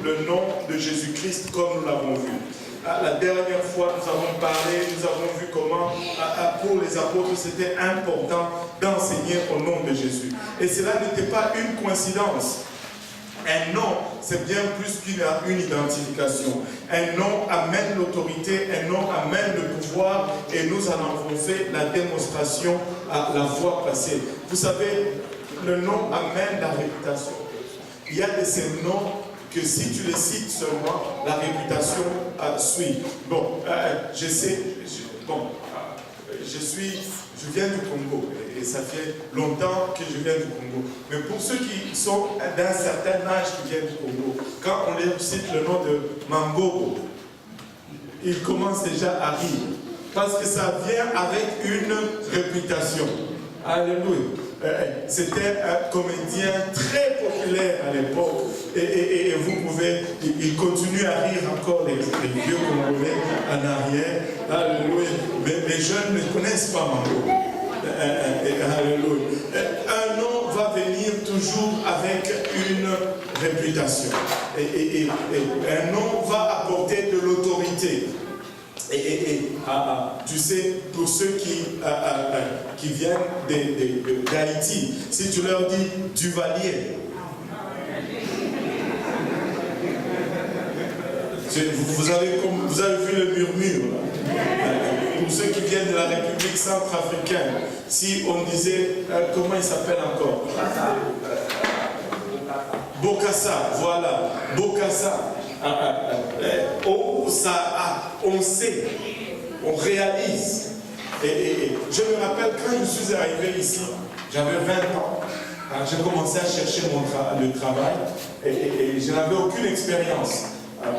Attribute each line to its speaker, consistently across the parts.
Speaker 1: le nom de Jésus-Christ comme nous l'avons vu. La dernière fois, nous avons parlé, nous avons vu comment, pour les apôtres, c'était important d'enseigner au nom de Jésus. Et cela n'était pas une coïncidence. Un nom, c'est bien plus qu'une identification. Un nom amène l'autorité, un nom amène le pouvoir, et nous en avons fait la démonstration à la fois passée. Vous savez, le nom amène la réputation. Il y a de ces noms que si tu les cites seulement, la réputation suit. Bon, je sais, je viens du Congo, et ça fait longtemps que je viens du Congo. Mais pour ceux qui sont d'un certain âge qui viennent du Congo, quand on leur cite le nom de Mambogo, ils commencent déjà à rire, parce que ça vient avec une réputation. Alléluia. C'était un comédien très populaire à l'époque, et vous pouvez, il continue à rire encore les vieux Congolais en arrière. Alléluia. Mais les jeunes ne connaissent pas Mambo. Alléluia. Un nom va venir toujours avec une réputation, et un nom va apporter de l'autorité. Tu sais, pour ceux qui viennent d'Haïti, si tu leur dis Duvalier, vous avez vu le murmure. Pour ceux qui viennent de la République centrafricaine, si on disait, comment il s'appelle encore? Bokassa, voilà, Bokassa. On sait, on réalise. Et je me rappelle quand je suis arrivé ici, j'avais 20 ans. J'ai commencé à chercher le travail et je n'avais aucune expérience.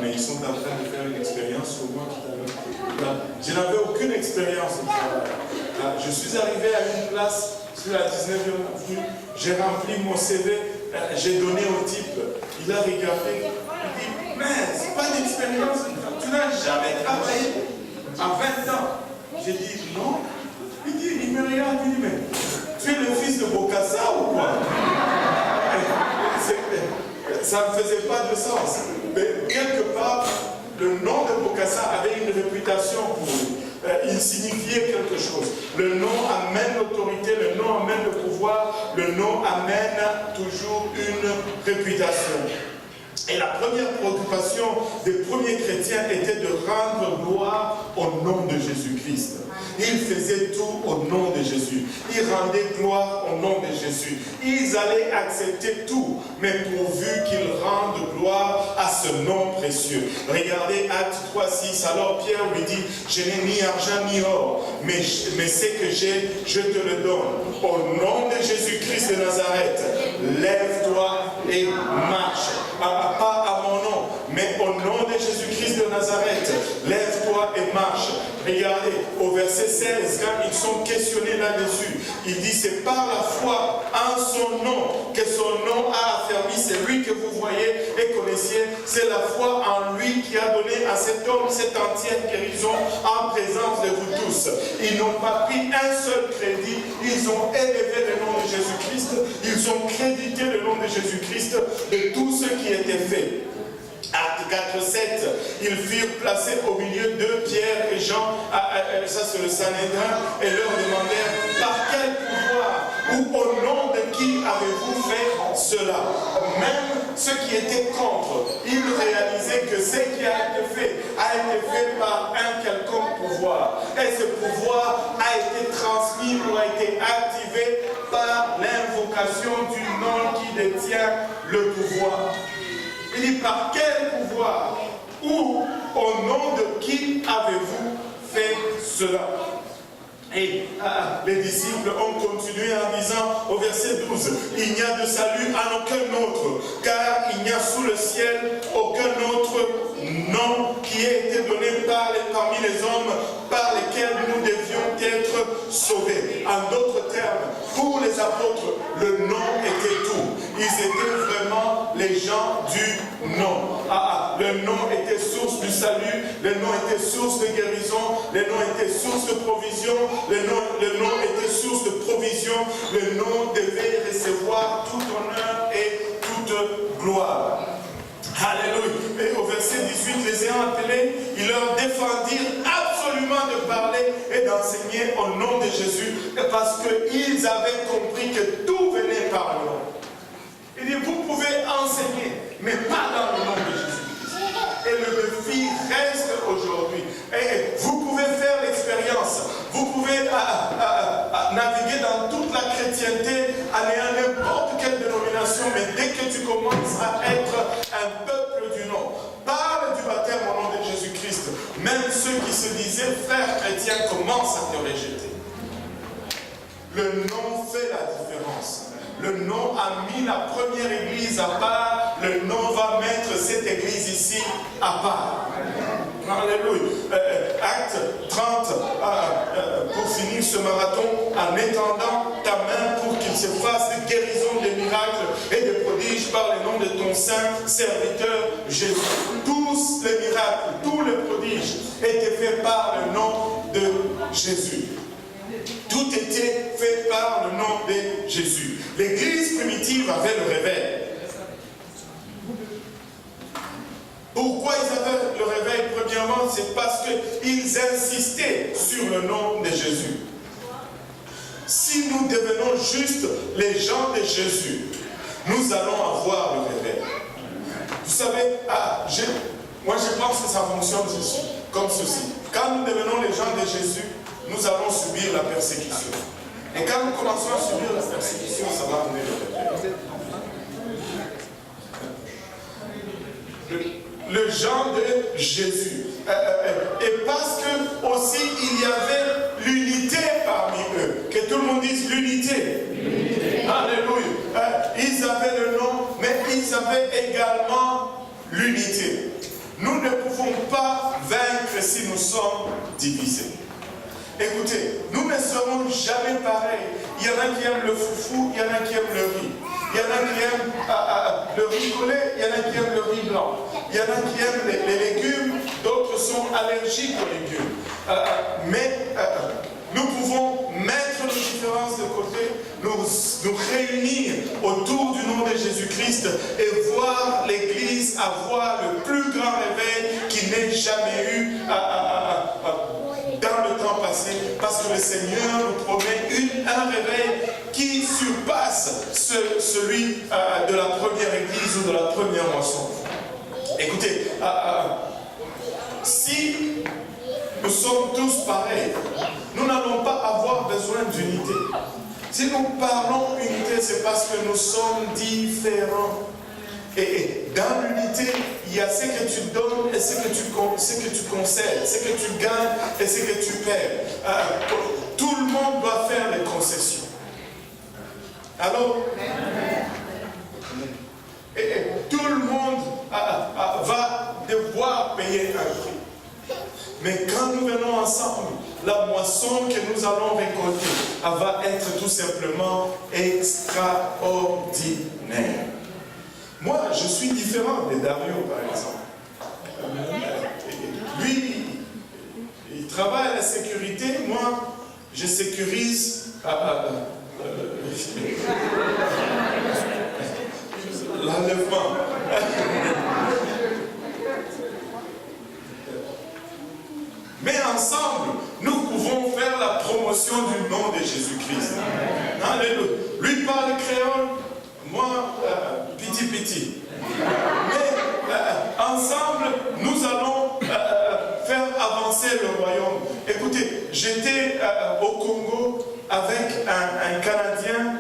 Speaker 1: Mais ils sont en train de faire une expérience sur moi tout à l'heure. Je n'avais aucune expérience au travail. Je suis arrivé à une place sur la 19e avenue, j'ai rempli mon CV, j'ai donné au type, il a regardé, il dit, mais c'est pas d'expérience, tu n'as jamais travaillé à 20 ans. J'ai dit non. Il me regarde, il dit, mais tu es le fils de Bokassa ou quoi? Ça ne faisait pas de sens. Mais quelque part, le nom de Bokassa avait une réputation pour lui. Il signifiait quelque chose. Le nom amène l'autorité, le nom amène le pouvoir, le nom amène toujours une réputation. Et la première préoccupation des premiers chrétiens était de rendre gloire au nom de Jésus-Christ. Ils faisaient tout au nom de Jésus. Ils rendaient gloire au nom de Jésus. Ils allaient accepter tout, mais pourvu qu'ils rendent gloire à ce nom précieux. Regardez Actes 3:6. Alors Pierre lui dit, je n'ai ni argent ni or, mais ce que j'ai, je te le donne. Au nom de Jésus-Christ de Nazareth, lève-toi et marche. Pas à mon nom, mais au nom de Jésus-Christ de Nazareth, lève-toi et marche. Regardez, au verset 16, quand ils sont questionnés là-dessus, il dit, c'est par la foi en son nom que son nom a affermi. C'est lui que vous voyez et connaissiez. C'est la foi en lui qui a donné à cet homme cette entière guérison en présence de vous tous. Ils n'ont pas pris un seul crédit, ils ont élevé le nom de Jésus-Christ, ils ont crédité le nom de Jésus-Christ de tout ce qui était fait. Acte 4:7, ils furent placés au milieu de Pierre et Jean, ça c'est le Sanhédrin, et leur demandèrent par quel pouvoir ou au nom de qui avez-vous fait cela? Même ceux qui étaient contre, ils réalisaient que ce qui a été fait par un quelconque pouvoir. Et ce pouvoir a été transmis ou a été activé par l'invocation du nom qui détient le pouvoir. Il dit, par quel pouvoir ou au nom de qui avez-vous fait cela? Et les disciples ont continué en disant au verset 12, il n'y a de salut en aucun autre, car il n'y a sous le ciel aucun autre nom qui ait été donné parmi les hommes par lesquels nous devions être sauvés. En d'autres termes, pour les apôtres, le nom était tout. Ils étaient vraiment les gens du nom. Le nom était source du salut, le nom était source de guérison, le nom était source de provision, le nom était source de provision, le nom devait recevoir tout honneur et toute gloire. Alléluia. 18, les ayant appelés, ils leur défendirent absolument de parler et d'enseigner au nom de Jésus, parce qu'ils avaient compris que tout venait par le nom. Il dit, vous pouvez enseigner, mais pas dans le nom de Jésus. Et le défi reste aujourd'hui. Et vous pouvez faire l'expérience. Vous pouvez naviguer dans toute la chrétienté, aller à n'importe quelle dénomination, mais dès que tu commences à être un peuple du nom, parle du baptême au nom de Jésus-Christ. Même ceux qui se disaient frères chrétiens commencent à te rejeter. Le nom fait la différence. Le nom a mis la première église à part. Le nom va mettre cette église ici à part. Alléluia. Acte 30, pour finir ce marathon, en étendant ta main pour qu'il se fasse des guérisons, des miracles et des prodiges par le nom de ton saint serviteur Jésus. Tous les miracles, tous les prodiges étaient faits par le nom de Jésus. Tout était fait par le nom de Jésus. L'église primitive avait le réveil. Pourquoi ils avaient le réveil? Premièrement, c'est parce qu'ils insistaient sur le nom de Jésus. Si nous devenons juste les gens de Jésus, nous allons avoir le réveil. Vous savez, moi je pense que ça fonctionne comme ceci. Quand nous devenons les gens de Jésus, nous allons subir la persécution. Et quand nous commençons à subir la persécution, ça va amener le réveil. Le genre de Jésus. Et parce que aussi il y avait l'unité parmi eux. Que tout le monde dise l'unité. Alléluia. Ils avaient le nom, mais ils avaient également l'unité. Nous ne pouvons pas vaincre si nous sommes divisés. Écoutez, nous ne serons jamais pareils. Il y en a qui aiment le foufou, il y en a qui aiment le riz. Il y en a qui aiment le riz collé, il y en a qui aiment le riz blanc. Il y en a qui aiment les légumes, d'autres sont allergiques aux légumes. Mais nous pouvons mettre nos différences de côté, nous réunir autour du nom de Jésus-Christ et voir l'Église avoir le plus grand réveil qui n'ait jamais eu dans le temps passé, parce que le Seigneur nous promet un réveil qui surpasse celui de la première église ou de la première moisson. Écoutez, si nous sommes tous pareils, nous n'allons pas avoir besoin d'unité. Si nous parlons unité, c'est parce que nous sommes différents. Et dans l'unité, il y a ce que tu donnes et ce que tu concèdes, ce que tu gagnes et ce que tu perds. Tout le monde doit faire des concessions. Alors, et tout le monde va devoir payer un prix. Mais quand nous venons ensemble, la moisson que nous allons récolter va être tout simplement extraordinaire. Moi, je suis différent de Dario, par exemple. Lui, il travaille à la sécurité. Moi, je sécurise l'enlèvement. Mais ensemble, nous pouvons faire la promotion du nom de Jésus-Christ. Alléluia. Lui parle créole, moi, petit. Mais ensemble, nous allons faire avancer le royaume. Écoutez, j'étais au Congo avec un Canadien,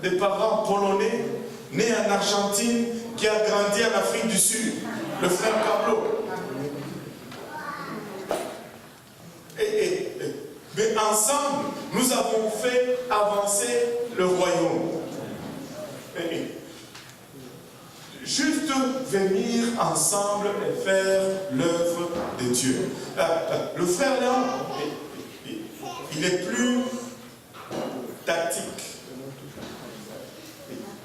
Speaker 1: des parents polonais, né en Argentine, qui a grandi en Afrique du Sud, le frère Pablo. Mais ensemble, nous avons fait avancer le royaume. Juste venir ensemble et faire l'œuvre de Dieu. Le frère Léon, il est plus tactique.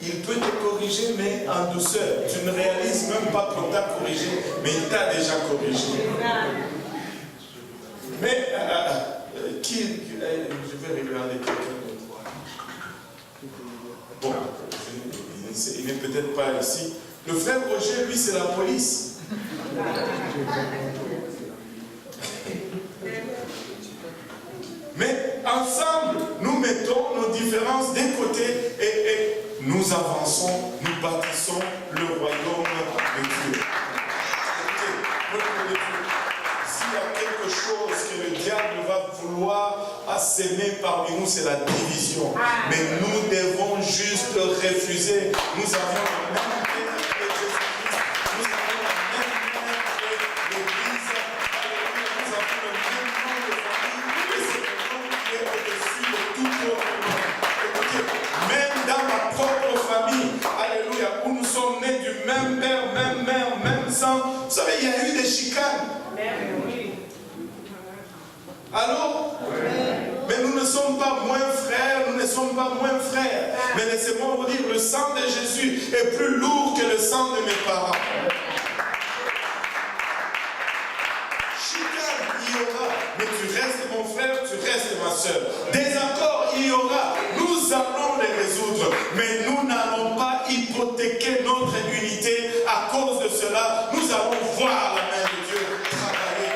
Speaker 1: Il peut te corriger, mais en douceur. Tu ne réalises même pas qu'on t'a corrigé, mais il t'a déjà corrigé. Mais, je vais regarder quelqu'un d'autre. Bon, il n'est peut-être pas ici. Le frère Roger, lui, c'est la police. Mais ensemble, nous mettons nos différences d'un côté et nous avançons, nous bâtissons le royaume de Dieu. S'il y a quelque chose que le diable va vouloir s'aimer parmi nous, c'est la division. Mais nous devons juste refuser. Nous avons le même Père que Jésus-Christ. Nous avons la même mère que l'Église. Nous avons le même nom de famille. Et c'est le nom qui est au-dessus de tout autre nom. Écoutez, même dans ma propre famille, alléluia, où nous sommes nés du même père, même mère, même sang, vous savez, il y a eu des chicanes. Alors, mais nous ne sommes pas moins frères, nous ne sommes pas moins frères. Mais laissez-moi vous dire, le sang de Jésus est plus lourd que le sang de mes parents. Chicane, il y aura, mais tu restes mon frère, tu restes ma soeur. Désaccord, il y aura, nous allons les résoudre, mais nous n'allons pas hypothéquer notre unité à cause de cela. Nous allons voir la main de Dieu travailler.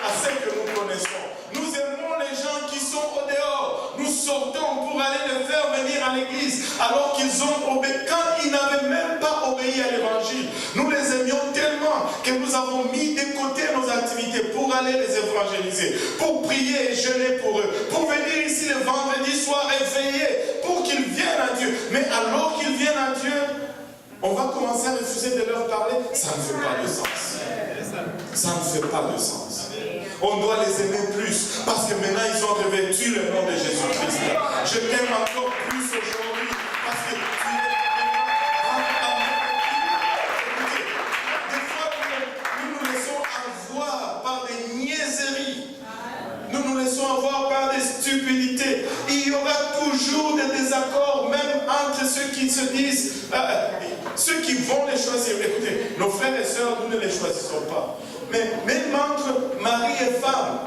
Speaker 1: À ceux que nous connaissons. Nous aimons les gens qui sont au dehors. Nous sortons pour aller les faire venir à l'église alors qu'ils ont obéi. Quand ils n'avaient même pas obéi à l'évangile, nous les aimions tellement que nous avons mis de côté nos activités pour aller les évangéliser, pour prier et jeûner pour eux, pour venir ici le vendredi soir et veiller pour qu'ils viennent à Dieu. Mais alors qu'ils viennent à Dieu, on va commencer à refuser de leur parler. Ça ne fait pas de sens. Ça ne fait pas de sens. On doit les aimer plus parce que maintenant ils ont revêtu le nom de Jésus-Christ. Je t'aime encore plus aujourd'hui parce que tu es. Des fois, nous nous laissons avoir par des niaiseries. Nous nous laissons avoir par des stupidités. Il y aura toujours des désaccords, même entre ceux qui se disent, ceux qui vont les choisir. Écoutez, nos frères et sœurs, nous ne les choisissons pas. Mais même entre mari et femme,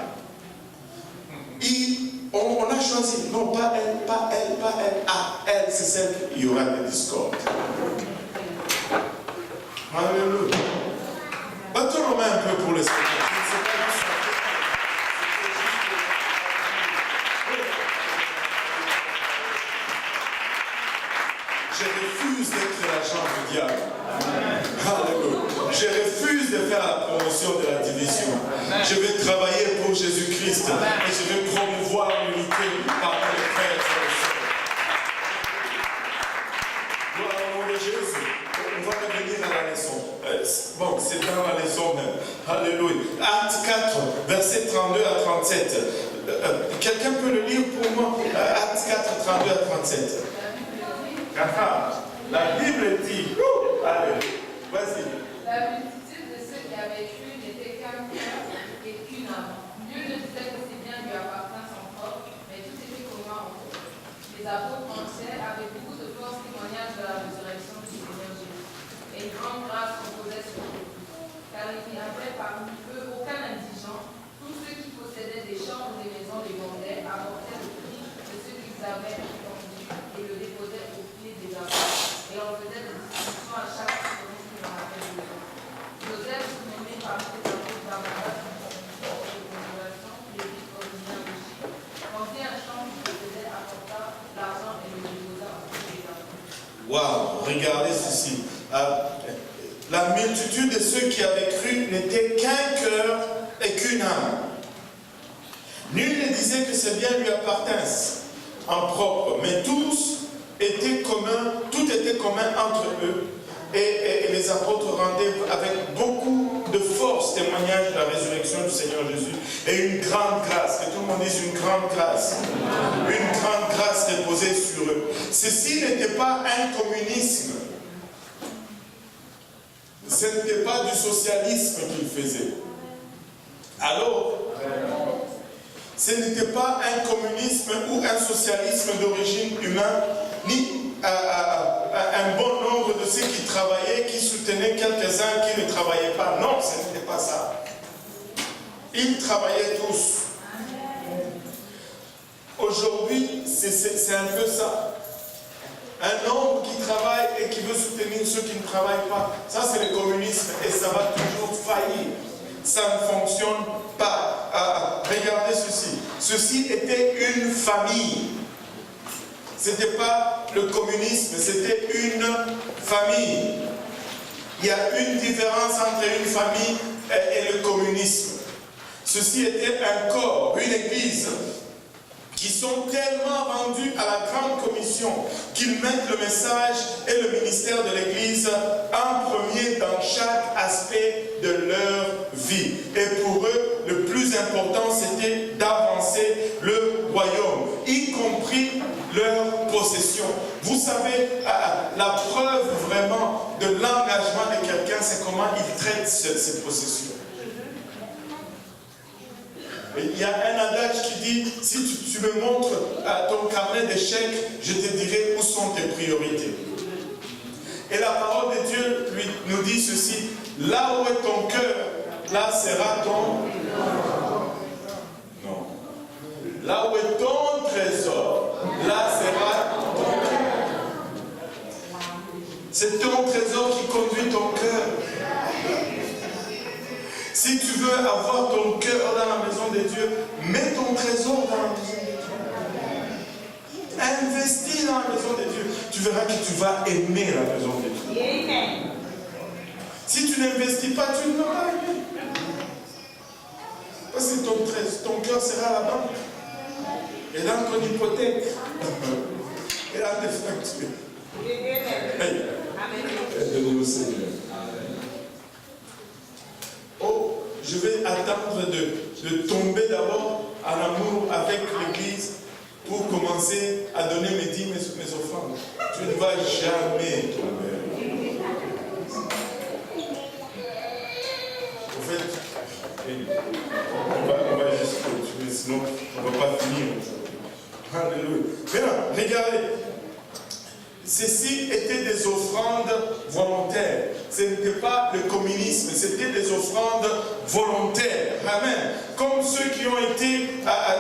Speaker 1: on a choisi, non pas elle, pas elle, pas elle. Ah, elle, c'est celle qu'il y aura des discordes. Alléluia. Battons nos mains un peu pour les spectateurs. Je refuse d'être l'agent du diable. Alléluia. Je refuse de faire la promotion de la division. Je vais travailler pour Jésus-Christ et je vais promouvoir l'unité parmi les frères et les sœurs. Gloire au nom de Jésus. On va revenir à la leçon. Bon, c'est dans la leçon même. Alléluia. Acte 4, versets 32 à 37. Quelqu'un peut le lire pour moi? Acte 4, 32 à 37. La Bible dit, allez, vas-y.
Speaker 2: La multitude de ceux qui avaient cru n'était qu'un cœur et qu'une âme. Dieu ne disait qu'aussi bien lui appartint son propre, mais tout était commun entre eux. Les apôtres entiers avaient beaucoup de force témoignage de la résurrection du Seigneur Jésus. Et une grande grâce reposait sur eux. Car il n'y avait parmi eux aucun indigent. Tous ceux qui possédaient des champs ou des maisons les vendaient, apportaient le prix de ce qu'ils avaient vendu et le déposaient au pied des apôtres. Et on faisait des discussions à chaque selon ce qu'il en avait besoin. Joseph, nommé parmi les apôtres d'Armadas, de consolation, les vit originaire de Chypre, vendit un champ qui possédait, apporta l'argent et le déposa au pied des apôtres.
Speaker 1: Waouh, regardez ceci. La multitude de ceux qui avaient cru n'était qu'un cœur et qu'une âme. Nul ne disait que ces biens lui appartinssent en propre, mais tous étaient communs, tout était commun entre eux. Et les apôtres rendaient avec beaucoup de force témoignage de la résurrection du Seigneur Jésus. Et une grande grâce, que tout le monde dise une grande grâce. Une grande grâce reposait sur eux. Ceci n'était pas un communisme. Ce n'était pas du socialisme qu'ils faisaient. Alors, ce n'était pas un communisme ou un socialisme d'origine humaine, ni un bon nombre de ceux qui travaillaient, qui soutenaient quelques-uns qui ne travaillaient pas. Non, ce n'était pas ça. Ils travaillaient tous. aujourd'hui, c'est un peu ça. Un homme qui travaille et qui veut soutenir ceux qui ne travaillent pas, ça c'est le communisme et ça va toujours faillir. Ça ne fonctionne pas. Regardez ceci. Ceci était une famille. Ce n'était pas le communisme, c'était une famille. Il y a une différence entre une famille et le communisme. Ceci était un corps, une église, qui sont tellement rendus à la grande commission qu'ils mettent le message et le ministère de l'église en premier dans chaque aspect de leur vie. Et pour eux, le plus important, c'était d'avancer le royaume, y compris leur possession. Vous savez, la preuve vraiment de l'engagement de quelqu'un, c'est comment il traite ses possessions. Il y a un adage qui dit, si tu me montres ton carnet d'échecs, je te dirai où sont tes priorités. Et la parole de Dieu nous dit ceci, là où est ton cœur, là sera ton... Non. Là où est ton trésor, là sera ton cœur. C'est ton trésor qui conduit ton cœur. Si tu veux avoir ton cœur dans la maison de Dieu, mets ton trésor dans la maison de Dieu. Investis dans la maison de Dieu. Tu verras que tu vas aimer la maison de Dieu. Si tu n'investis pas, tu ne vas pas aimer. Parce que ton cœur sera à la banque. Et dans ton hypothèque. Et dans tes factures. Aide-nous, Seigneur. Oh, je vais attendre de tomber d'abord en amour avec l'Église pour commencer à donner mes dîmes, mes offrandes. Tu ne vas jamais tomber. En fait, on va juste continuer, sinon on ne va pas finir aujourd'hui. Alléluia. Maintenant, regardez. Ceci étaient des offrandes volontaires. Ce n'était pas le communisme, c'était des offrandes volontaires. Amen. Comme ceux qui ont été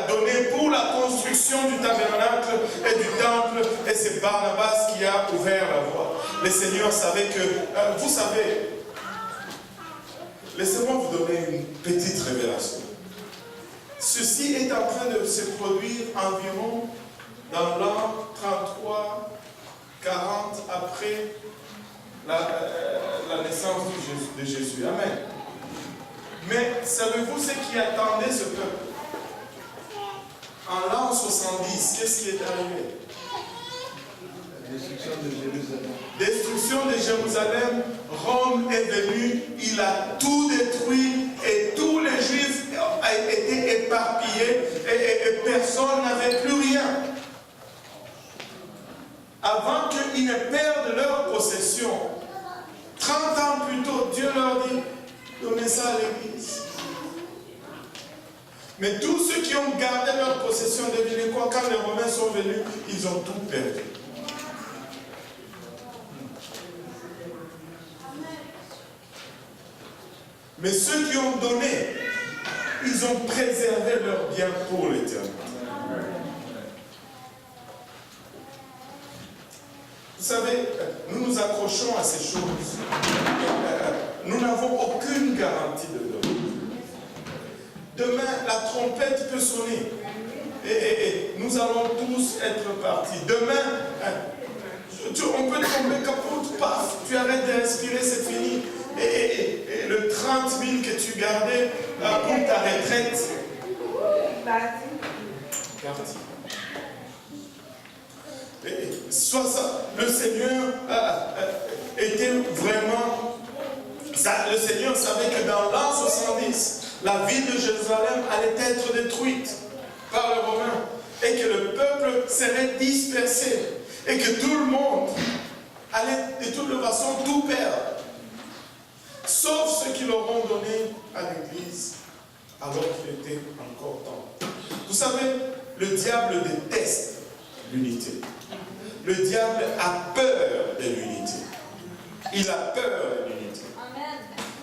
Speaker 1: donnés pour la construction du tabernacle et du temple. Et c'est Barnabas qui a ouvert la voie. Le Seigneur savait que, vous savez, laissez-moi vous donner une petite révélation. Ceci est en train de se produire environ dans l'an 33, 40 après la naissance de Jésus. Amen. Mais savez-vous ce qui attendait ce peuple? En l'an 70, qu'est-ce qui est arrivé?
Speaker 3: La destruction de Jérusalem.
Speaker 1: Destruction de Jérusalem. Rome est venu, il a tout détruit et tous les Juifs étaient éparpillés et personne n'avait plus rien. Avant qu'ils ne perdent leur possession, 30 ans plus tôt, Dieu leur dit, donnez ça à l'Église. Mais tous ceux qui ont gardé leur possession, devinez quoi, quand les Romains sont venus, ils ont tout perdu. Mais ceux qui ont donné, ils ont préservé leurs biens pour l'éternité. Vous savez, nous nous accrochons à ces choses. Nous n'avons aucune garantie de demain. Demain, la trompette peut sonner. Et nous allons tous être partis. Demain, on peut tomber capote, paf, tu arrêtes de respirer, c'est fini. Et le 30 000 que tu gardais pour ta retraite, parti. Soit ça, le Seigneur était vraiment... le Seigneur savait que dans l'an 70, la ville de Jérusalem allait être détruite par les Romains et que le peuple serait dispersé et que tout le monde allait de toute façon tout perdre, sauf ceux qui l'auront donné à l'Église alors qu'il était encore temps. Vous savez, le diable déteste l'unité. Le diable a peur de l'unité. Il a peur de l'unité.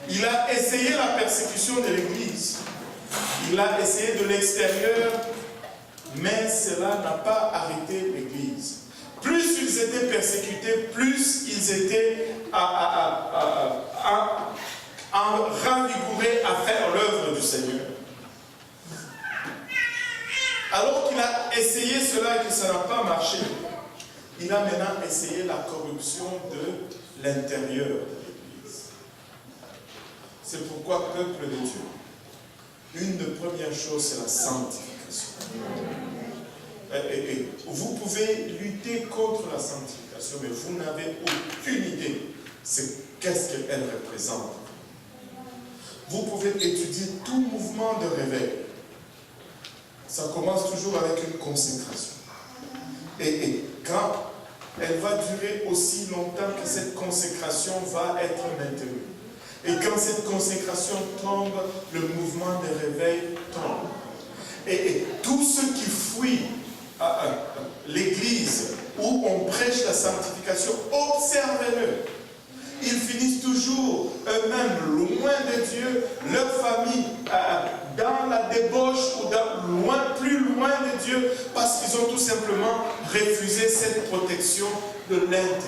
Speaker 1: Il a essayé la persécution de l'Église. Il a essayé de l'extérieur Mais cela n'a pas arrêté l'Église. Plus ils étaient persécutés, plus ils étaient ravigourés à faire l'œuvre du Seigneur. Alors qu'il a essayé cela et que ça n'a pas marché, il a maintenant essayé la corruption de l'intérieur de l'Église. C'est pourquoi, peuple de Dieu, une des premières choses, c'est la sanctification. Et vous pouvez lutter contre la sanctification, mais vous n'avez aucune idée qu'est-ce qu'elle représente. Vous pouvez étudier tout mouvement de réveil. Ça commence toujours avec une consécration. Et quand elle va durer aussi longtemps que cette consécration va être maintenue. Et quand cette consécration tombe, le mouvement de réveil tombe. Et tous ceux qui fuient l'église où on prêche la sanctification, observez-le. Ils finissent toujours eux-mêmes loin de Dieu, leur famille dans la débauche ou plus loin de Dieu, parce qu'ils ont tout simplement refusé cette protection de l'intérieur.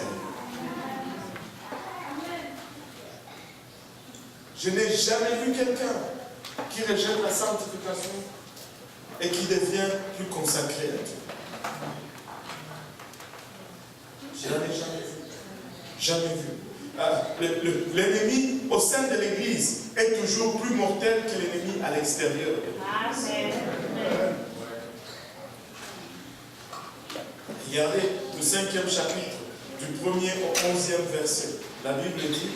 Speaker 1: Je n'ai jamais vu quelqu'un qui rejette la sanctification et qui devient plus consacré à Dieu. Je n'en ai jamais vu. Jamais vu. L'ennemi au sein de l'Église est toujours plus mortel que l'ennemi à l'extérieur. Amen. Regardez le 5e chapitre, du 1er au 11e verset. La Bible dit...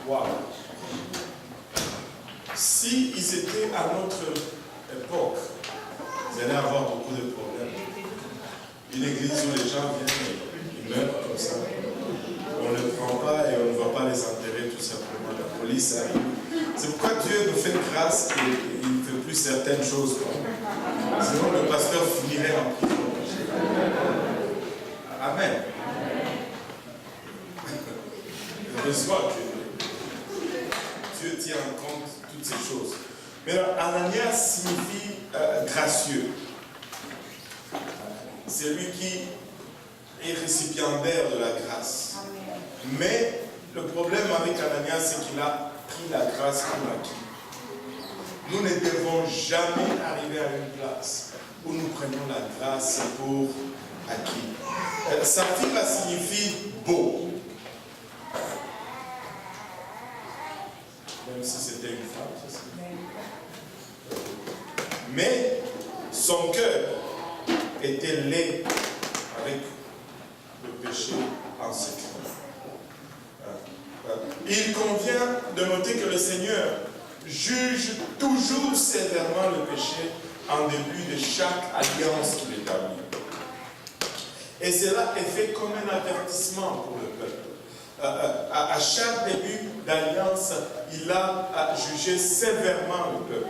Speaker 1: Wow. Si ils étaient à notre époque, ils allaient avoir beaucoup de problèmes. Une église où les gens viennent, ils meurent comme ça. On ne les prend pas et on ne va pas les enterrer tout simplement. La police arrive. C'est pourquoi Dieu nous fait grâce et il ne fait plus certaines choses. Sinon le pasteur finirait en prison. Amen. Heureusement que Dieu tient en compte toutes ces choses. Mais alors, Ananias signifie gracieux. C'est lui qui est récipiendaire de la grâce. Mais le problème avec Ananias, c'est qu'il a pris la grâce pour acquis. Nous ne devons jamais arriver à une place où nous prenons la grâce pour acquis. Saphira signifie beau. Même si c'était une femme, ça signifie. Mais son cœur était laid avec le péché en secret. Il convient de noter que le Seigneur juge toujours sévèrement le péché en début de chaque alliance qu'il établit. Et cela est fait comme un avertissement pour le peuple. À chaque début d'alliance, il a jugé sévèrement le peuple.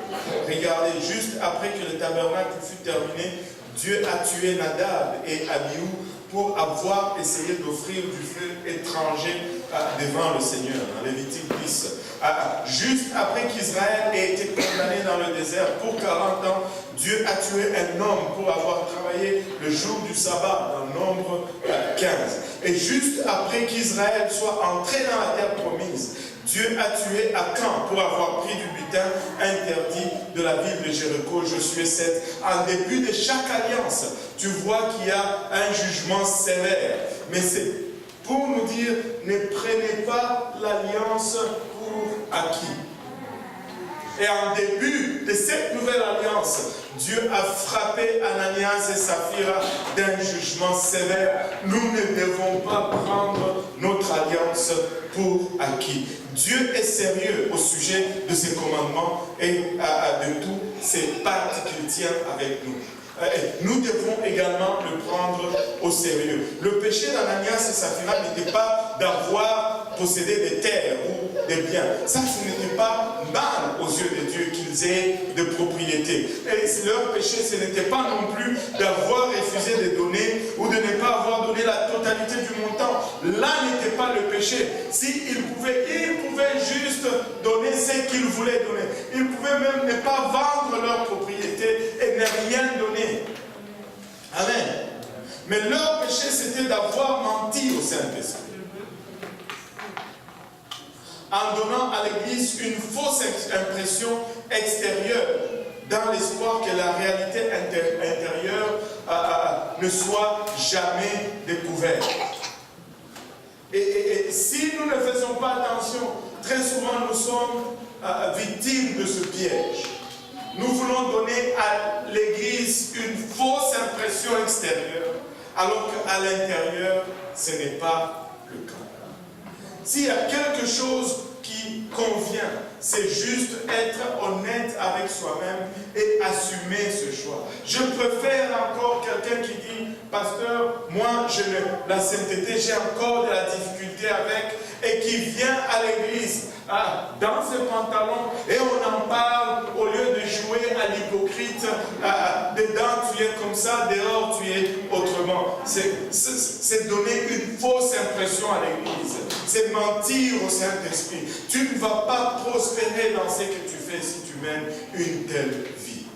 Speaker 1: Regardez, juste après que le tabernacle fut terminé, Dieu a tué Nadab et Abihu pour avoir essayé d'offrir du feu étranger devant le Seigneur, dans Lévitique 10. Juste après qu'Israël ait été condamné dans le désert pour 40 ans, Dieu a tué un homme pour avoir travaillé le jour du sabbat, dans Nombre 15. Et juste après qu'Israël soit entré dans la terre promise, Dieu a tué Akan pour avoir pris du butin interdit de la ville de Jéricho, Josué 7. En début de chaque alliance, tu vois qu'il y a un jugement sévère. Mais c'est pour nous dire, ne prenez pas l'alliance pour acquis. Et en début de cette nouvelle alliance, Dieu a frappé Ananias et Saphira d'un jugement sévère. Nous ne devons pas prendre notre alliance pour acquis. Dieu est sérieux au sujet de ses commandements et de tous ces pactes qu'il tient avec nous. Nous devons également le prendre au sérieux. Le péché d'Ananias et Saphira n'était pas d'avoir possédé des terres ou des biens. Ça, ce n'était pas mal aux yeux de Dieu qu'ils aient de propriété. Et leur péché, ce n'était pas non plus d'avoir refusé de donner ou de ne pas avoir donné la totalité du montant. Là n'était pas le péché. S'ils pouvaient, ils pouvaient juste donner ce qu'ils voulaient donner. Ils pouvaient même ne pas vendre leur propriété et ne rien donner. Amen. Mais leur péché, c'était d'avoir menti au Saint-Esprit, en donnant à l'Église une fausse impression extérieure, dans l'espoir que la réalité intérieure ne soit jamais découverte. Et si nous ne faisons pas attention, très souvent nous sommes victimes de ce piège. Nous voulons donner à l'Église une fausse impression extérieure, alors qu'à l'intérieur, ce n'est pas le cas. S'il y a quelque chose qui convient, c'est juste être honnête avec soi-même et assumer ce choix. Je préfère encore quelqu'un qui dit, pasteur, moi, la sainteté, j'ai encore de la difficulté avec, et qui vient à l'église dans ses pantalons, et on en parle au lieu de jouer à l'hypocrite, dedans tu es comme ça, dehors tu es autrement. C'est donner une fausse impression à l'église. C'est mentir au Saint-Esprit. Tu ne vas pas prospérer dans ce que tu fais si tu mènes une telle vie.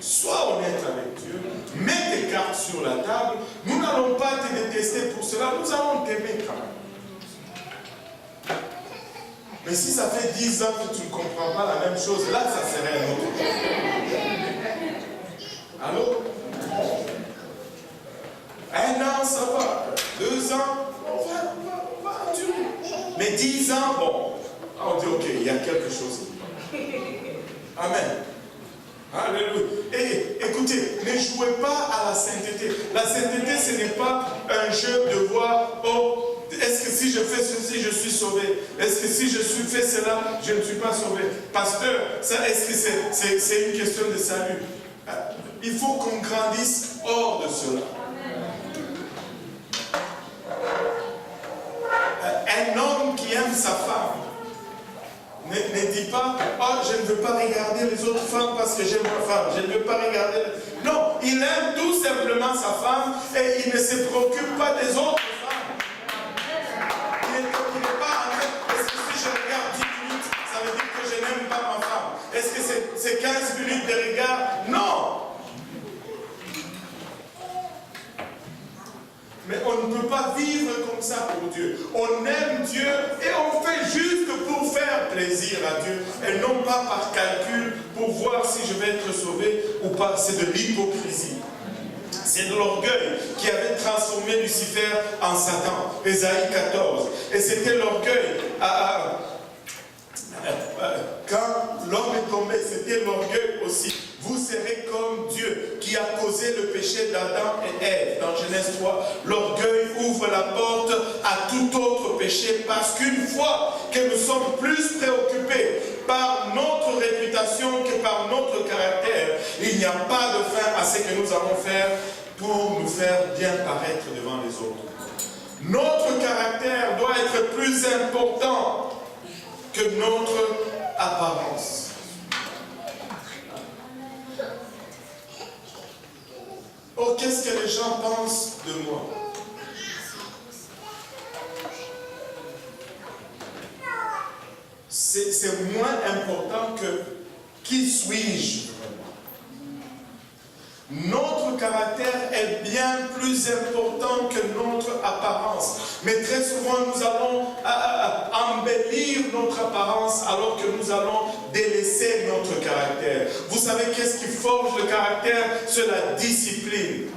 Speaker 1: Sois honnête avec Dieu, mets tes cartes sur la table. Nous n'allons pas te détester pour cela, nous allons t'aimer quand même. Mais si ça fait 10 ans que tu ne comprends pas la même chose, là ça serait un autre problème. Allô? 1 an, ça va. 2 ans, on va endurer. Mais 10 ans, bon, on dit ok, il y a quelque chose. Amen. Alléluia. Et écoutez, ne jouez pas à la sainteté. La sainteté, ce n'est pas un jeu de voir, oh, est-ce que si je fais ceci, je suis sauvé? Est-ce que si je fais cela, je ne suis pas sauvé? Pasteur, est-ce que c'est une question de salut? Il faut qu'on grandisse hors de cela. Un homme qui aime sa femme ne dit pas, oh, je ne veux pas regarder les autres femmes parce que j'aime ma femme. Je ne veux pas regarder. Non, il aime tout simplement sa femme et il ne se préoccupe pas des autres femmes. Il n'est pas en train, est-ce que si je regarde 10 minutes, ça veut dire que je n'aime pas ma femme? Est-ce que c'est 15 minutes de regard? Non! Mais on ne peut pas vivre comme ça pour Dieu. On aime Dieu et on fait juste pour faire plaisir à Dieu et non pas par calcul pour voir si je vais être sauvé ou pas. C'est de l'hypocrisie. C'est de l'orgueil qui avait transformé Lucifer en Satan. Ésaïe 14. Et c'était l'orgueil. Quand l'homme est tombé, c'était l'orgueil aussi. Vous serez comme Dieu qui a causé le péché d'Adam et Ève. Dans Genèse 3, l'orgueil ouvre la porte à tout autre péché parce qu'une fois que nous sommes plus préoccupés par notre réputation que par notre caractère, il n'y a pas de fin à ce que nous allons faire pour nous faire bien paraître devant les autres. Notre caractère doit être plus important que notre apparence. Oh, qu'est-ce que les gens pensent de moi? C'est moins important que qui suis-je vraiment. Notre caractère est bien plus important que notre apparence. Mais très souvent, nous allons embellir notre apparence alors que nous allons délaisser notre caractère. Vous savez qu'est-ce qui forge le caractère? C'est la discipline.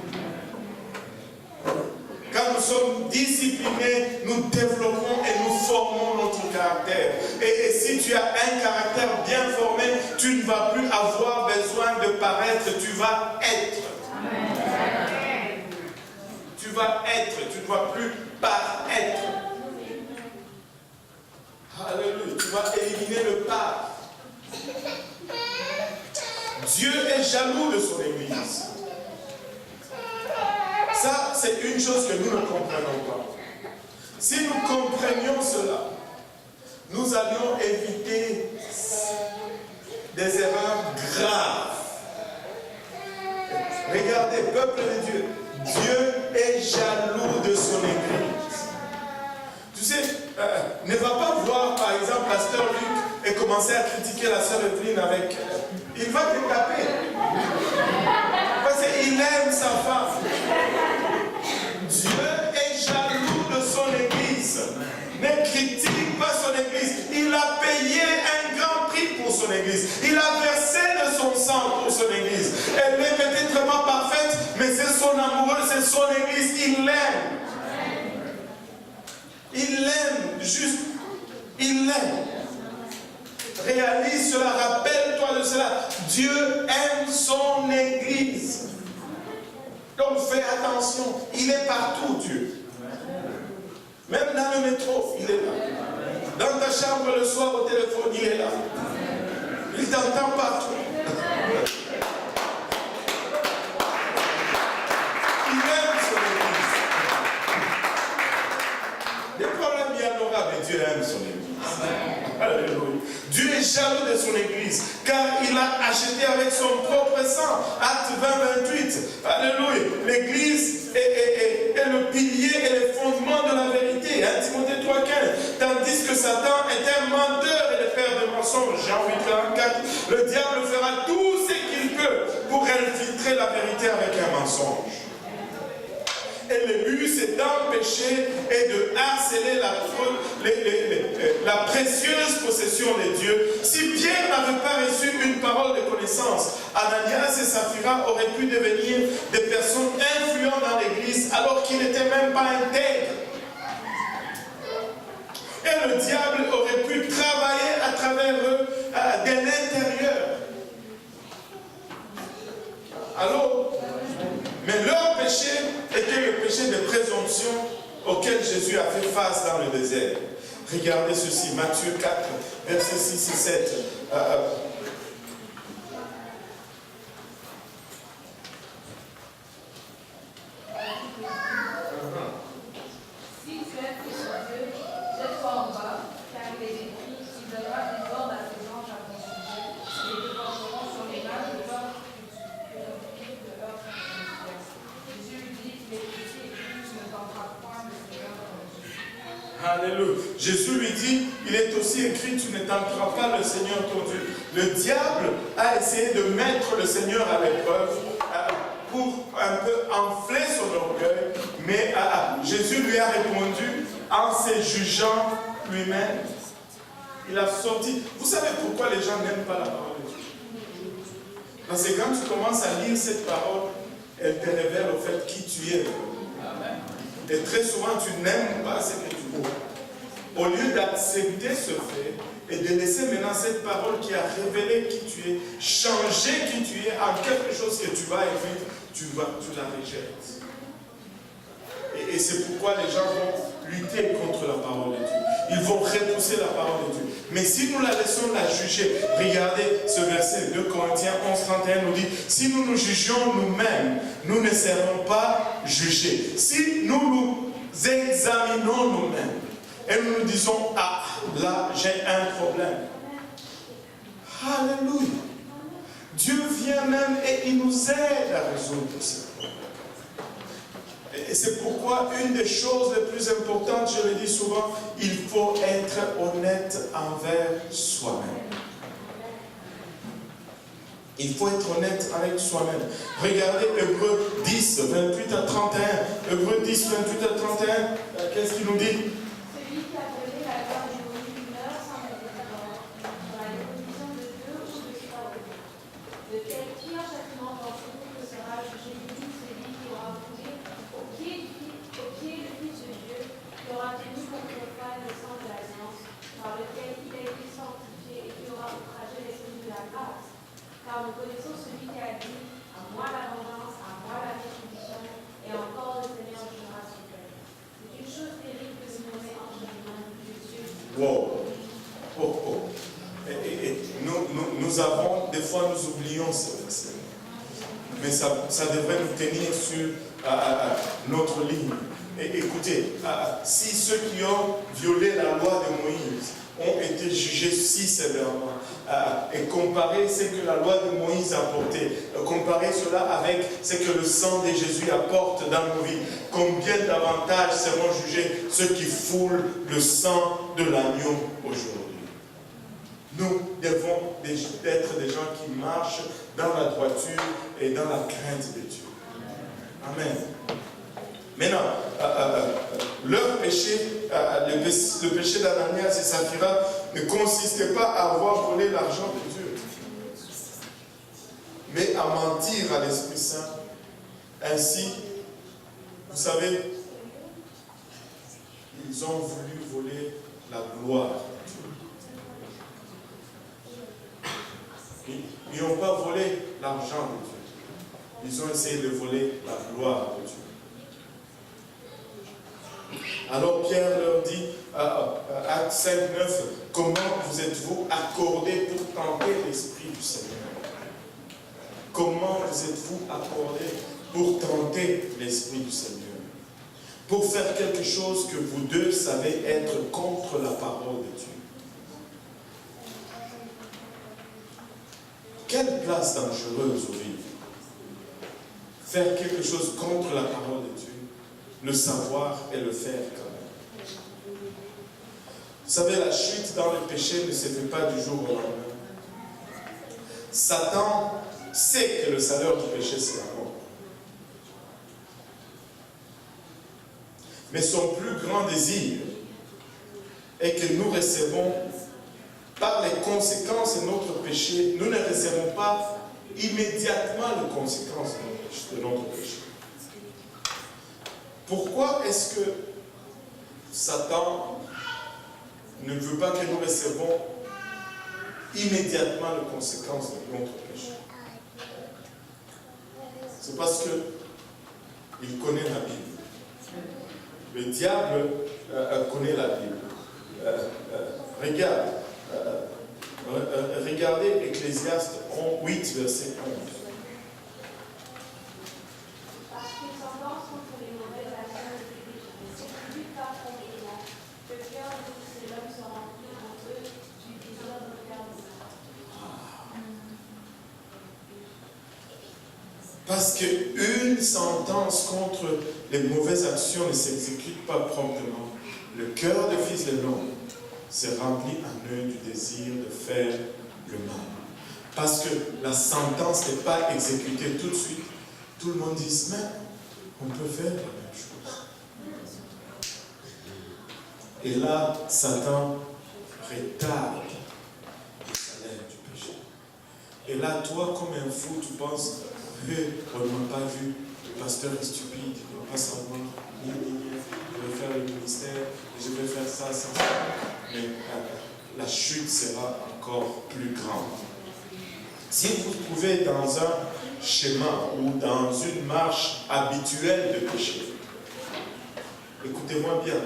Speaker 1: Quand nous sommes disciplinés, nous développons et nous formons notre caractère. Et si tu as un caractère bien formé, tu ne vas plus avoir besoin de paraître, tu vas être. Amen. Tu vas être, tu ne vas plus paraître. Alléluia, tu vas éliminer le par. Dieu est jaloux de son Église. Ça, c'est une chose que nous ne comprenons pas. Si nous comprenions cela, nous allions éviter des erreurs graves. Regardez, peuple de Dieu, Dieu est jaloux de son Église. Tu sais, ne va pas voir, par exemple, Pasteur Luc et commencer à critiquer la sœur Evelyne avec... il va te taper. Parce qu'il aime sa femme. Dieu est jaloux de son Église. Ne critique pas son Église. Il a payé un grand prix pour son Église. Il a versé de son sang pour son Église. Elle n'est peut-être pas parfaite, mais c'est son amoureux, c'est son Église. Il l'aime. Il l'aime, juste. Il l'aime. Réalise cela, rappelle-toi de cela. Dieu aime son Église. Donc fais attention, il est partout, Dieu. Même dans le métro, il est là. Dans ta chambre le soir au téléphone, il est là. Il t'entend partout. Il aime son Église. Des problèmes, il y en aura, mais Dieu aime son Église. Alléluia. Dieu est jaloux de son Église, car il a acheté avec son propre sang. Acte 20-28. Alléluia. L'Église est le pilier et le fondement de la vérité. 1 Timothée 3,15. Tandis que Satan est un menteur et le père de mensonges. Jean 8,44. Le diable fera tout ce qu'il peut pour infiltrer la vérité avec un mensonge. Et le but, c'est d'empêcher et de harceler la précieuse possession de Dieu. Si Pierre n'avait pas reçu une parole de connaissance, Ananias et Saphira auraient pu devenir des personnes influentes dans l'Église alors qu'ils n'étaient même pas intègres. Et le diable aurait pu travailler à travers eux de l'intérieur. Alors, mais leur péché était le péché de présomption auquel Jésus a fait face dans le désert. Regardez ceci, Matthieu 4, versets 6 et 7.
Speaker 2: Si tu es fils de Dieu, jette-toi en bas, car il est écrit, il donnera des ordres à ses anges à ton sujet, et ils te porteront sur les mains de l'homme que ton pied de leur transgresse. Jésus lui dit, il est écrit, tu ne tenteras point le Seigneur ton Dieu.
Speaker 1: Alléluia. Jésus lui dit, il est aussi écrit, tu ne tenteras pas le Seigneur ton Dieu. Le diable a essayé de mettre le Seigneur à l'épreuve pour un peu enfler son orgueil, mais Jésus lui a répondu en se jugeant lui-même. Il a sorti. Vous savez pourquoi les gens n'aiment pas la parole de Dieu? Parce que quand tu commences à lire cette parole, elle te révèle au fait qui tu es. Et très souvent, tu n'aimes pas ce que tu vois. Au lieu d'accepter ce fait et de laisser maintenant cette parole qui a révélé qui tu es, changer qui tu es en quelque chose que tu vas éviter, tu la rejettes. Et c'est pourquoi les gens vont lutter contre la parole de Dieu. Ils vont repousser la parole de Dieu. Mais si nous la laissons la juger, regardez ce verset 2 Corinthiens 11-31 nous dit, si nous nous jugions nous-mêmes, nous ne serons pas jugés. Si nous nous examinons nous-mêmes et nous nous disons, ah, là j'ai un problème. Alléluia. Dieu vient même et il nous aide à résoudre ce problème. Et c'est pourquoi une des choses les plus importantes, je le dis souvent, il faut être honnête envers soi-même. Il faut être honnête avec soi-même. Regardez Hébreux 10, 28 à 31. Hébreux 10, 28 à 31, qu'est-ce qu'il nous dit?
Speaker 4: Celui qui a volé la gloire du Moïse meurt sans dans la déposition de 2 ou de 3 volés. De quel pire châtiment pensez-vous que sera jugé digne celui qui aura volé au pied le Fils de Dieu, qui aura tenu contre le sang de l'alliance, par lequel il a été sanctifié et qui aura outragé l'esprit de la grâce? Car nous connaissons celui qui a dit, à moi la vengeance, à moi la rétribution, et encore le Seigneur jugera son peuple. C'est une chose terrible que de se nommer entre les mains de Dieu.
Speaker 1: Wow. Oh, oh. Et nous avons, des fois nous oublions ce verset. Mais ça devrait nous tenir sur notre ligne. Et écoutez, si ceux qui ont violé la loi de Moïse ont été jugés si sévèrement, et comparer ce que la loi de Moïse a apporté, comparer cela avec ce que le sang de Jésus apporte dans nos vies, combien davantage seront jugés ceux qui foulent le sang de l'agneau aujourd'hui. Nous devons être des gens qui marchent dans la droiture et dans la crainte de Dieu. Amen. Maintenant, leur péché, le péché d'Ananias et Saphira ne consistait pas à avoir volé l'argent de Dieu, mais à mentir à l'Esprit Saint. Ainsi, vous savez, ils ont voulu voler la gloire de Dieu. Ils n'ont pas volé l'argent de Dieu. Ils ont essayé de voler la gloire de Dieu. Alors Pierre leur dit, Acte 5, 9, comment vous êtes-vous accordés pour tenter l'Esprit du Seigneur? Comment vous êtes-vous accordés pour tenter l'Esprit du Seigneur? Pour faire quelque chose que vous deux savez être contre la parole de Dieu. Quelle place dangereuse au vivre? Faire quelque chose contre la parole de Dieu. Le savoir et le faire quand même. Vous savez, la chute dans le péché ne se fait pas du jour au lendemain. Satan sait que le salaire du péché, c'est la mort. Mais son plus grand désir est que nous recevons, par les conséquences de notre péché, nous ne recevons pas immédiatement les conséquences de notre péché. Pourquoi est-ce que Satan ne veut pas que nous recevons immédiatement les conséquences de notre péché? C'est parce qu'il connaît la Bible. Le diable connaît la Bible. Regardez Ecclésiaste 8, verset 11. Parce qu'une sentence contre les mauvaises actions ne s'exécute pas promptement. Le cœur du Fils de l'homme se remplit en eux du désir de faire le mal. Parce que la sentence n'est pas exécutée tout de suite. Tout le monde dit, mais on peut faire la même chose. Et là, Satan retarde le salaire du péché. Et là, toi, comme un fou, tu penses, on ne m'a pas vu, le pasteur est stupide, il ne va pas savoir, je vais faire le ministère, je vais faire ça. Mais la chute sera encore plus grande. Si vous vous trouvez dans un schéma ou dans une marche habituelle de péché, écoutez-moi bien,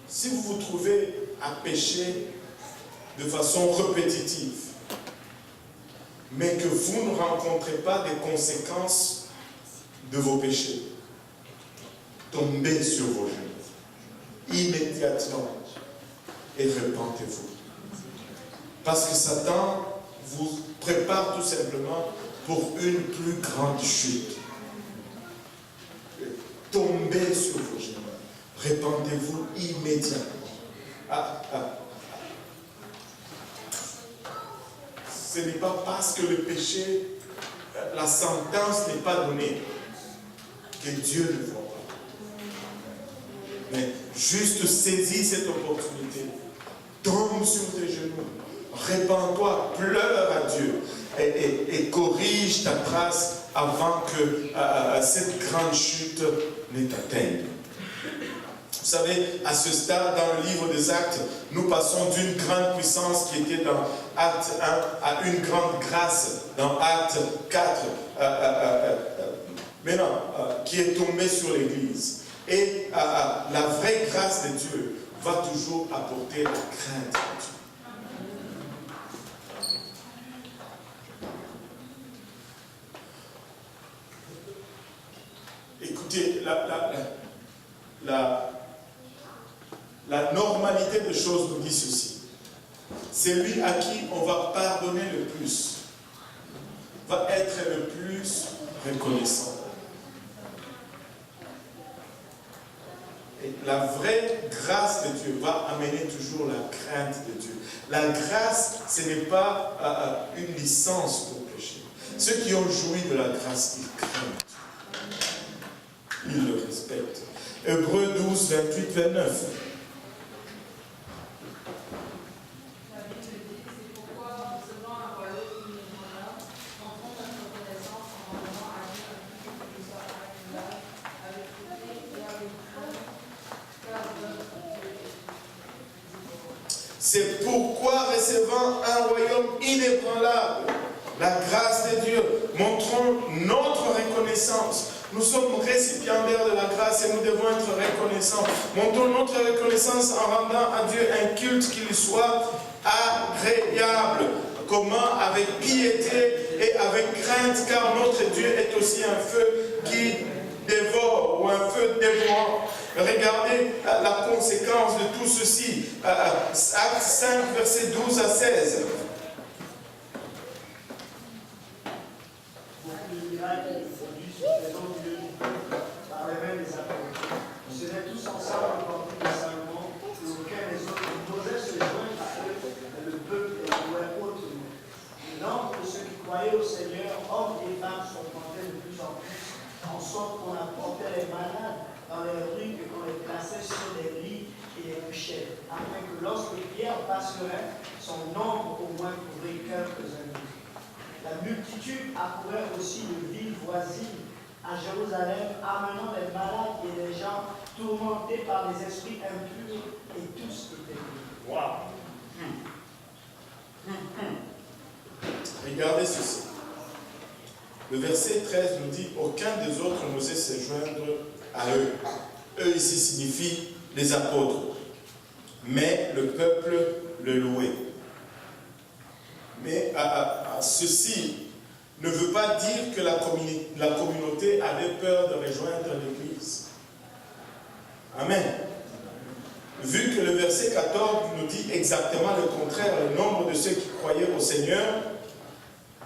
Speaker 1: si vous vous trouvez à pécher de façon répétitive, mais que vous ne rencontrez pas des conséquences de vos péchés, tombez sur vos genoux immédiatement et repentez-vous. Parce que Satan vous prépare tout simplement pour une plus grande chute. tombez sur vos genoux. Répandez-vous immédiatement. Ce n'est pas parce que le péché, la sentence n'est pas donnée, que Dieu ne voit pas. Mais juste saisis cette opportunité. Tombe sur tes genoux. Répands-toi, pleure à Dieu. Et corrige ta trace avant que cette grande chute ne t'atteigne. Vous savez, à ce stade, dans le livre des Actes, nous passons d'une grande puissance qui était dans Acte 1 à une grande grâce dans Acte 4, qui est tombée sur l'Église. Et la vraie grâce de Dieu va toujours apporter la crainte de Dieu. Écoutez, la normalité des choses nous dit ceci. Celui à qui on va pardonner le plus va être le plus reconnaissant. Et la vraie grâce de Dieu va amener toujours la crainte de Dieu. La grâce, ce n'est pas une licence pour pécher. Ceux qui ont joui de la grâce, ils craignent. Ils le respectent. Hébreux 12, 28, 29. C'est pourquoi, recevant un royaume inébranlable, la grâce de Dieu, montrons notre reconnaissance. Nous sommes récipiendaires de la grâce et nous devons être reconnaissants. Montrons notre reconnaissance en rendant à Dieu un culte qui lui soit agréable. Comment? Avec piété et avec crainte, car notre Dieu est aussi un feu qui dévore ou un feu dévorant. Regardez la conséquence de tout ceci. Acte 5, versets 12 à 16.
Speaker 5: Au Seigneur, hommes et femmes sont montés de plus en plus, en sorte qu'on apportait les malades dans les rues et qu'on les plaçait sur des lits et des couchettes, afin que lorsque Pierre passerait, son nombre au moins couvrait quelques-uns. La multitude accourait aussi de villes voisines à Jérusalem, amenant des malades et des gens tourmentés par les esprits impurs, et tous étaient guéris. Wow.
Speaker 1: Regardez ceci. Le verset 13 nous dit « Aucun des autres n'osait se joindre à eux ». Eux ici signifient les apôtres. Mais le peuple le louait. Mais ceci ne veut pas dire que la communauté avait peur de rejoindre l'Église. Amen. Vu que le verset 14 nous dit exactement le contraire, le nombre de ceux qui croyaient au Seigneur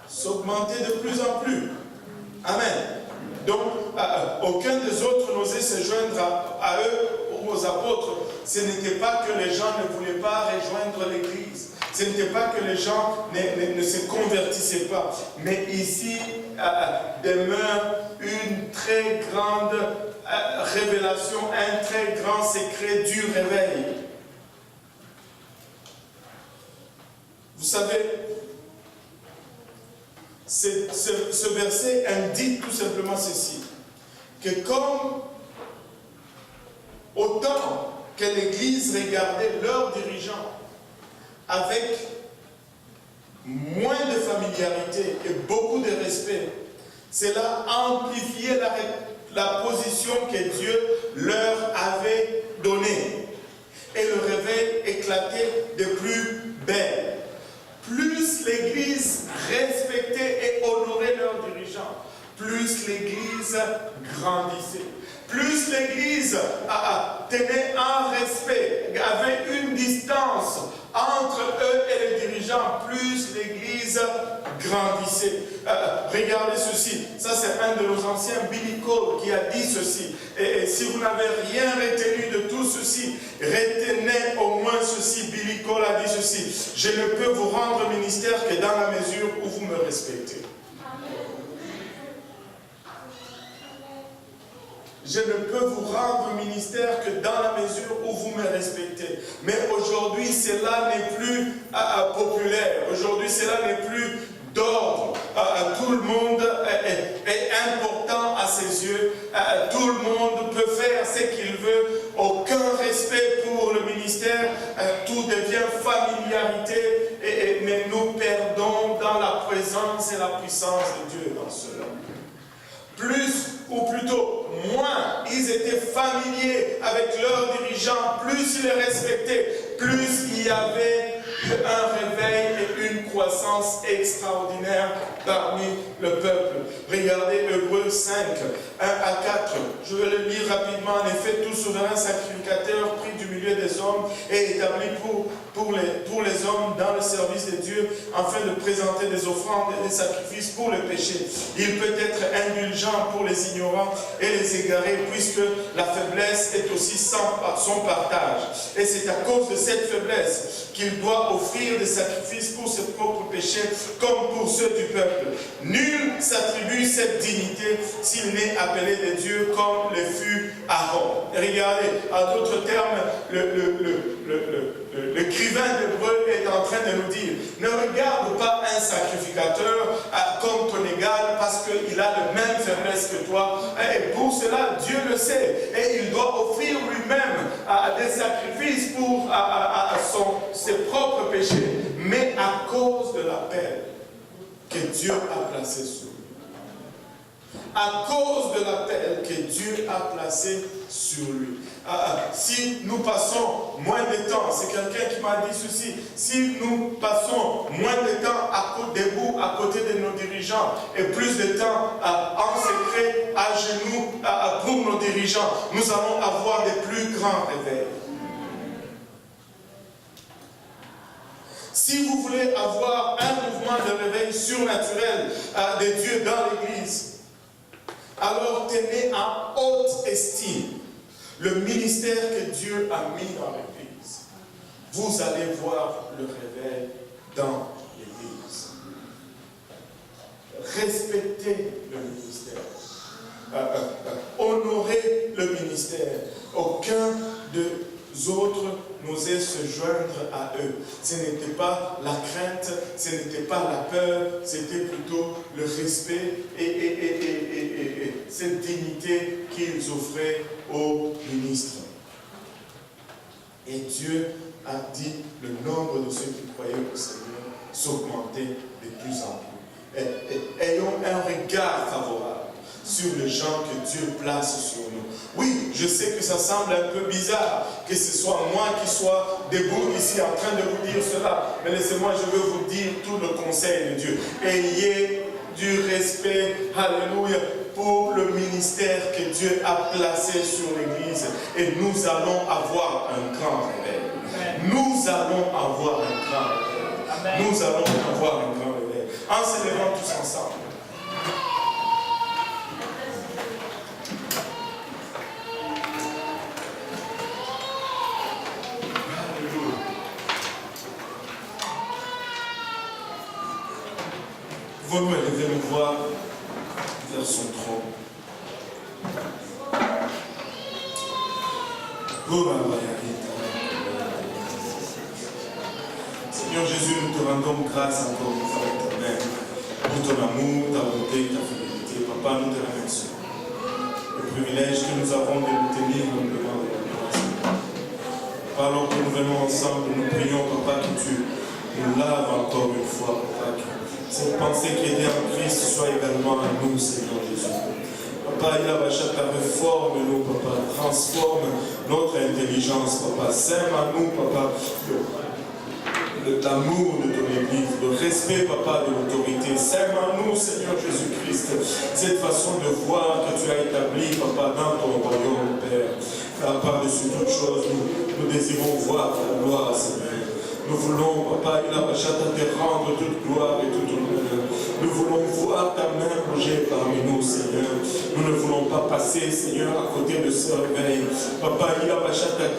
Speaker 1: s'augmentait de plus en plus. Amen. Donc, aucun des autres n'osait se joindre à eux ou aux apôtres. Ce n'était pas que les gens ne voulaient pas rejoindre l'Église. Ce n'était pas que les gens ne se convertissaient pas. Mais ici demeure une très grande révélation, un très grand secret du réveil. Vous savez, ce verset indique tout simplement ceci, que comme autant que l'Église regardait leurs dirigeants avec moins de familiarité et beaucoup de respect, cela amplifiait la position que Dieu leur avait donnée. Et le réveil éclatait de plus belle. Plus l'Église respectait et honorait leurs dirigeants, plus l'Église grandissait. Plus l'Église tenait un respect, avait une distance entre eux et les dirigeants, plus l'Église grandissait. Regardez ceci, ça c'est un de nos anciens Billy Cole qui a dit ceci, et si vous n'avez rien retenu de tout ceci, retenez au moins ceci. Billy Cole a dit ceci: je ne peux vous rendre ministère que dans la mesure où vous me respectez. Je ne peux vous rendre ministère que dans la mesure où vous me respectez. Mais aujourd'hui, cela n'est plus populaire. Aujourd'hui, cela n'est plus d'ordre. Tout le monde est important à ses yeux. Tout le monde peut faire ce qu'il veut. Aucun respect pour le ministère. Tout devient familiarité. Mais nous perdons dans la présence et la puissance de Dieu dans cela. Plus, ou plutôt moins, ils étaient familiers avec leurs dirigeants, plus ils les respectaient, plus il y avait un réveil et une croissance extraordinaire parmi le peuple. Regardez Hébreux 5, 1 à 4. Je vais le lire rapidement. En effet, tout souverain sacrificateur pris du milieu des hommes est établi pour les hommes dans le service de Dieu, afin de présenter des offrandes et des sacrifices pour le péché. Il peut être indulgent pour les ignorants et les égarés, puisque la faiblesse est aussi son partage. Et c'est à cause de cette faiblesse qu'il doit offrir des sacrifices pour ses propres péchés, comme pour ceux du peuple. Nul s'attribue cette dignité s'il n'est appelé de Dieu comme le fut Aaron. Et regardez, en d'autres termes, l'écrivain d'Hébreux est en train de nous dire: ne regarde pas un sacrificateur comme ton égal parce qu'il a la même faiblesse que toi. Et pour cela, Dieu le sait. Et il doit offrir lui-même des sacrifices pour ses propres péchés. Mais à cause de l'appel que Dieu a placé sur lui. À cause de l'appel que Dieu a placé sur lui. Si nous passons moins de temps, c'est quelqu'un qui m'a dit ceci, si nous passons moins de temps debout à côté de nos dirigeants et plus de temps en secret, à genoux pour nos dirigeants, nous allons avoir des plus grands réveils. Si vous voulez avoir un mouvement de réveil surnaturel de Dieu dans l'Église, alors tenez en haute estime le ministère que Dieu a mis dans l'Église. Vous allez voir le réveil dans l'Église. Respectez le ministère. Honorez le ministère. Aucun des autres n'osait se joindre à eux. Ce n'était pas la crainte, ce n'était pas la peur, c'était plutôt le respect et cette dignité qu'ils offraient aux ministres. Et Dieu a dit le nombre de ceux qui croyaient au Seigneur s'augmentait de plus en plus. Ayons un regard favorable sur les gens que Dieu place sur nous. Oui, je sais que ça semble un peu bizarre que ce soit moi qui sois debout ici en train de vous dire cela, mais laissez-moi, je veux vous dire tout le conseil de Dieu. Ayez du respect, alléluia, pour le ministère que Dieu a placé sur l'Église, et nous allons avoir un grand réveil. Nous allons avoir un grand réveil. Nous allons avoir un grand réveil. En se levant tous ensemble. Pouvons-nous élever nos voix vers son trône? Seigneur Jésus, nous te rendons grâce encore une fois éternelle pour ton amour, ta bonté, ta fidélité. Papa, nous te remercions. Le privilège que nous avons de nous tenir humblement devant toi, Seigneur. Papa, alors que nous venons ensemble, nous prions, Papa, que tu nous laves encore une fois, Papa, que cette pensée qui était en Christ soit également en nous, Seigneur Jésus. Papa, il a ta réforme, nous, Papa, transforme notre intelligence, Papa. Sème à nous, Papa, l'amour de ton Église, le respect, Papa, de l'autorité. Sème à nous, Seigneur Jésus-Christ, cette façon de voir que tu as établi, Papa, dans ton royaume, Père. Car par-dessus toute chose, nous désirons voir ta gloire, Seigneur. Nous voulons, Papa, il a te rendre toute gloire et toute honneur. Nous voulons voir ta main bouger parmi nous, Seigneur. Nous ne voulons pas passer, Seigneur, à côté de ce réveil. Papa, il a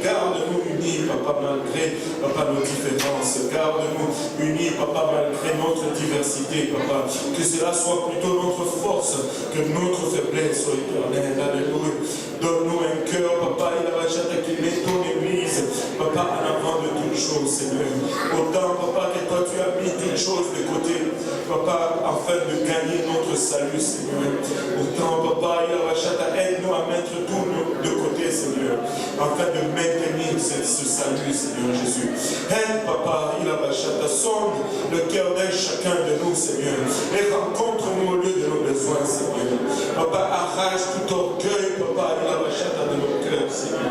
Speaker 1: garde-nous unis, Papa, malgré, Papa, nos différences. Garde-nous unis, Papa, malgré notre diversité, Papa. Que cela soit plutôt notre force que notre faiblesse, oh Éternel. Alléluia. Donne-nous un cœur, Papa, il a qui met ton Église, Papa, en avant de toutes choses, Seigneur. Autant, Papa, que toi, tu as mis toutes choses de côté, Papa, afin de gagner notre salut, Seigneur. Autant, Papa, il a aide-nous à mettre tout de côté, Seigneur, afin de maintenir ce salut, Seigneur Jésus. Aide, Papa, il a sonde le cœur d'un chacun de nous, Seigneur, et rencontre-nous au lieu de nos besoins, Seigneur. Papa, arrache tout orgueil, Papa, il a de nos cœurs, Seigneur.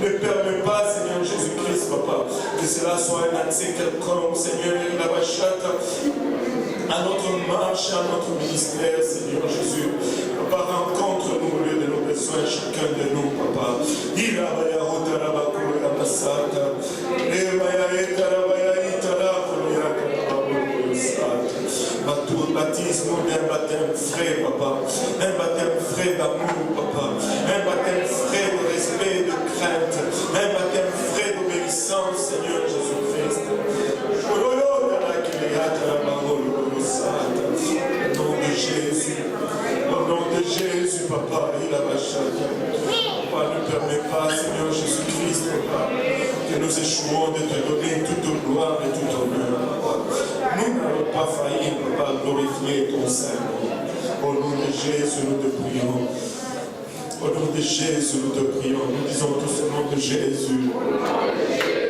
Speaker 1: Ne permets pas, Seigneur Jésus-Christ, Papa, que cela soit un accès quelconque, Seigneur, il a à notre marche, à notre ministère, Seigneur Jésus. Papa, rencontre-nous au lieu de nos besoins, chacun de nous, Papa. Il a baptise-nous d'un baptême frais, Papa. Un baptême frais d'amour, Papa. Un baptême frais de respect, de crainte. Un baptême frais d'obéissance, Seigneur Jésus-Christ. Au nom de Jésus. Au nom de Jésus, Papa, il a bachata. Papa, ne permet pas, Seigneur Jésus-Christ, Papa, que nous échouons de te donner toute gloire et toute honneur, Papa. Nous n'allons pas faillir, Papa, glorifier ton Saint-Nom. Au nom de Jésus, nous te prions. Au nom de Jésus, nous te prions. Nous disons tous au nom de Jésus.